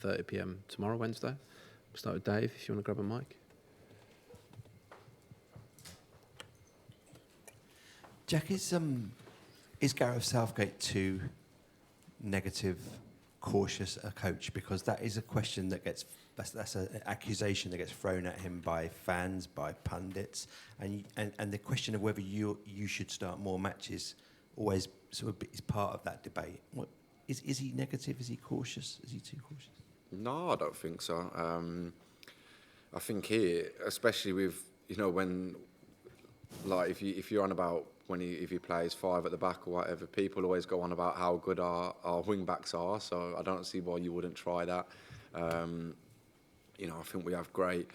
7:30 p.m. tomorrow, Wednesday. We'll start with Dave, if you want to grab a mic. Jack, is Gareth Southgate too negative, cautious a coach? Because that is a question that that's an accusation that gets thrown at him by fans, by pundits, and the question of whether you should start more matches always sort of is part of that debate. Is he negative? Is he cautious? Is he too cautious? No, I don't think so. I think here, especially with when if you're on about if he plays five at the back or whatever, people always go on about how good our wing backs are. So I don't see why you wouldn't try that. I think we have great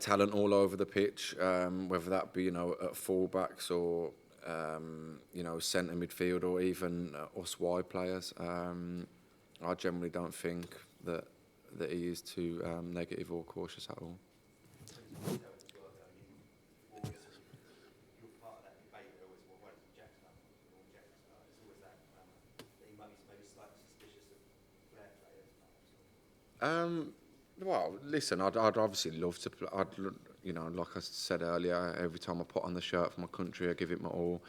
talent all over the pitch, whether that be at full backs or centre midfield or even us wide players. I generally don't think that he is too negative or cautious at all. Well, listen, I'd obviously love to play. Like I said earlier, every time I put on the shirt for my country, I give it my all.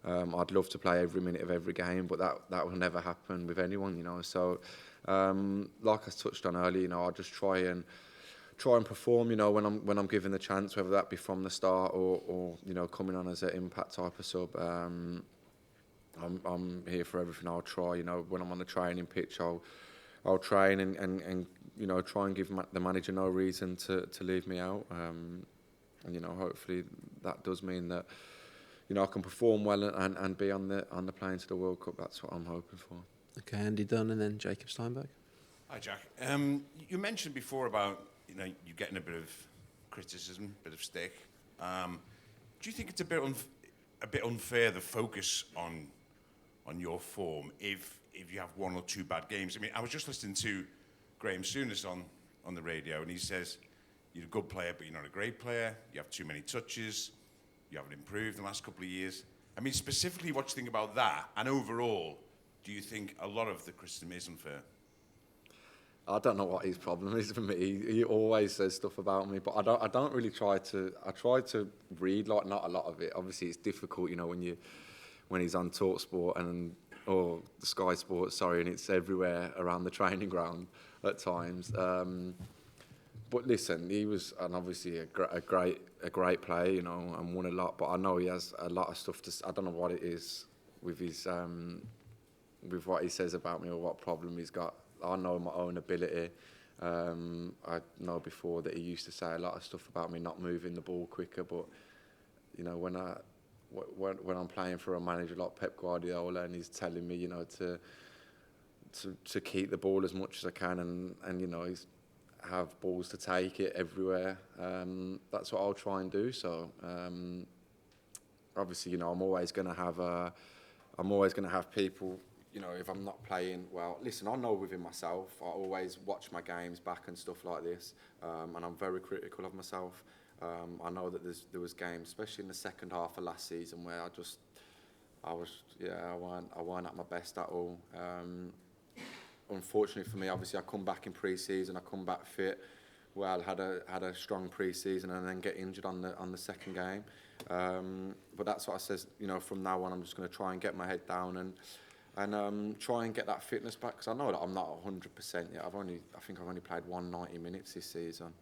I'd love to play every minute of every game, but that will never happen with anyone, So, like I touched on earlier, I just try and perform, when I'm given the chance, whether that be from the start or coming on as an impact type of sub. I'm here for everything. I'll try, when I'm on the training pitch, I'll train and try and give the manager no reason to leave me out. And hopefully that does mean that I can perform well and be on the plane to the World Cup. That's what I'm hoping for. Okay, Andy Dunn and then Jacob Steinberg. Hi, Jack. You mentioned before about you getting a bit of criticism, a bit of stick. Do you think it's a bit unfair, the focus on your form if you have one or two bad games? I mean, I was just listening to Graham Souness on the radio, and he says you're a good player, but you're not a great player. You have too many touches. You haven't improved in the last couple of years. I mean, specifically, what do you think about that? And overall, do you think a lot of the criticism is unfair? I don't know what his problem is for me. He always says stuff about me, but I don't really try to. I try to read not a lot of it. Obviously, it's difficult, when he's on TalkSport or the Sky Sports, and it's everywhere around the training ground at times. But listen, he was obviously a great player, and won a lot. But I know he has a lot of stuff I don't know what it is with his with what he says about me or what problem he's got. I know my own ability. I know before that he used to say a lot of stuff about me not moving the ball quicker. But when I'm playing for a manager like Pep Guardiola and he's telling me, to keep the ball as much as I can and he's have balls to take it everywhere. That's what I'll try and do. So obviously, I'm always going to have people. If I'm not playing well, listen, I know within myself, I always watch my games back and stuff like this, and I'm very critical of myself. I know that there was games, especially in the second half of last season, where I weren't at my best at all. Unfortunately for me, obviously, I come back in pre-season, I come back fit. Well, had a strong pre-season and then get injured on the second game. But that's what I says. From now on, I'm just going to try and get my head down and try and get that fitness back, because I know that I'm not 100% yet. I think I've only played 190 minutes this season.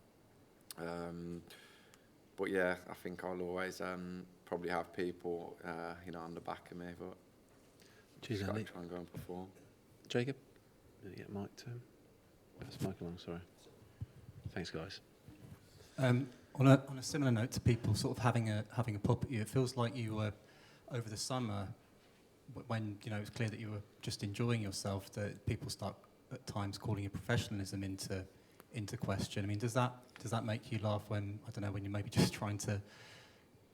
But yeah, I think I'll always probably have people on the back of me, but just got to try and go and perform. Jacob, did you get a mic to him? Pass the mic along, sorry. Thanks, guys. On a similar note to people sort of having a pop at you, it feels like you were over the summer, when it was clear that you were just enjoying yourself, that people start at times calling your professionalism into question. I mean, does that make you laugh when you're maybe just trying to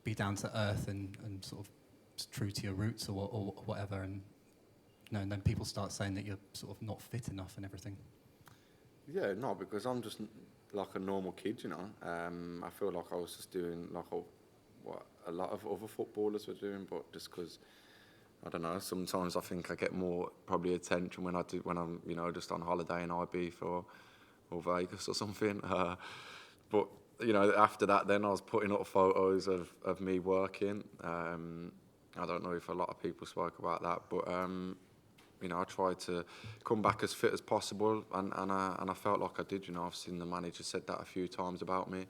be down to earth and sort of true to your roots or whatever, and then people start saying that you're sort of not fit enough and everything? Yeah, no, because I'm just like a normal kid, I feel like I was just doing like what a lot of other footballers were doing, but just because I don't know. Sometimes I think I get more probably attention when I'm just on holiday in Ibiza or Vegas or something. But after that, then I was putting up photos of me working. I don't know if a lot of people spoke about that, but I tried to come back as fit as possible, and I felt like I did. I've seen the manager said that a few times about me.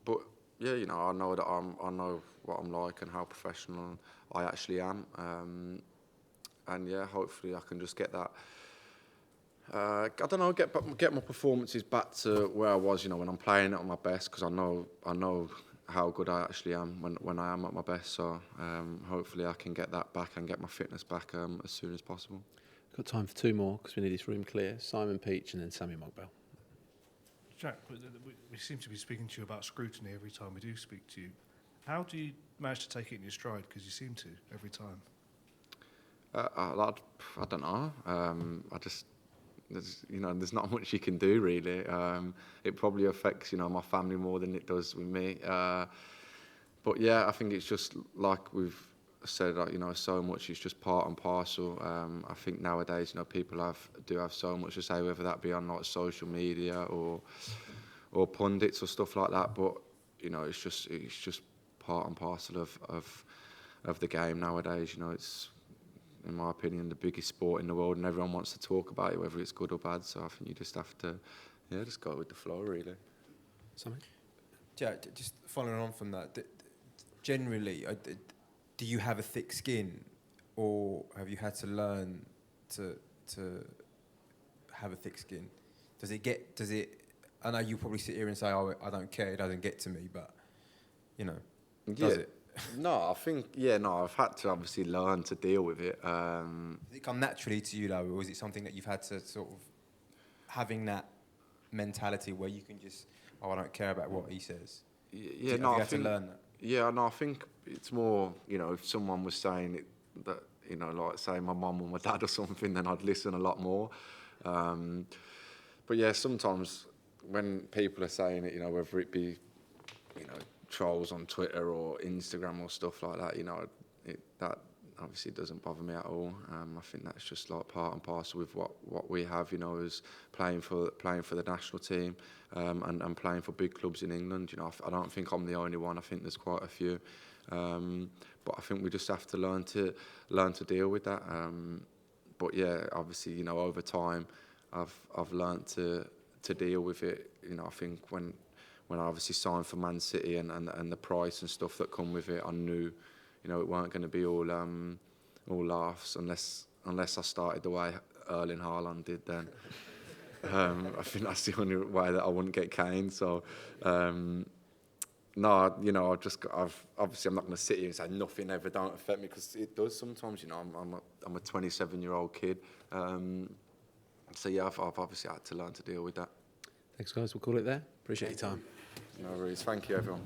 But yeah, I know that I know what I'm like and how professional I actually am. And yeah, hopefully I can just get that. I don't know, get my performances back to where I was, when I'm playing at my best, because I know how good I actually am when I am at my best. So hopefully I can get that back and get my fitness back as soon as possible. Got time for two more because we need this room clear. Simon Peach and then Sammy Mogbell. Jack, we seem to be speaking to you about scrutiny every time we do speak to you. How do you manage to take it in your stride? Because you seem to every time. I don't know. There's not much you can do really. It probably affects my family more than it does with me. But yeah, I think it's just like we've said, so much is just part and parcel. I think nowadays, people do have so much to say, whether that be on like social media or pundits or stuff like that. But it's just part and parcel of the game nowadays. It's, in my opinion, the biggest sport in the world, and everyone wants to talk about it, whether it's good or bad. So I think you just have to, just go with the flow, really. Something? Jack, just following on from that, generally, do you have a thick skin, or have you had to learn to have a thick skin? Does it? I know you probably sit here and say, "Oh, I don't care, it doesn't get to me," but does it? No, I think, I've had to obviously learn to deal with it. Does it come naturally to you, though, or is it something that you've had to sort of having that mentality where you can just, I don't care about what he says? Yeah, I think to learn that. Yeah, no, I think it's more, if someone was saying it, that, like say my mum or my dad or something, then I'd listen a lot more. But yeah, sometimes when people are saying it, whether it be, trolls on Twitter or Instagram or stuff like that, that obviously doesn't bother me at all. I think that's just like part and parcel with what we have, as playing for the national team and playing for big clubs in England. I don't think I'm the only one. I think there's quite a few, but I think we just have to learn to deal with that. But yeah, obviously, over time, I've learned to deal with it. I think when I obviously signed for Man City and the price and stuff that come with it, I knew, it weren't going to be all laughs unless I started the way Erling Haaland did. Then I think that's the only way that I wouldn't get caned. So no, I've obviously I'm not going to sit here and say nothing ever don't affect me, because it does sometimes. I'm a 27-year-old kid. So yeah, I've obviously had to learn to deal with that. Thanks, guys. We'll call it there. Appreciate your time. No worries. Thank you, everyone.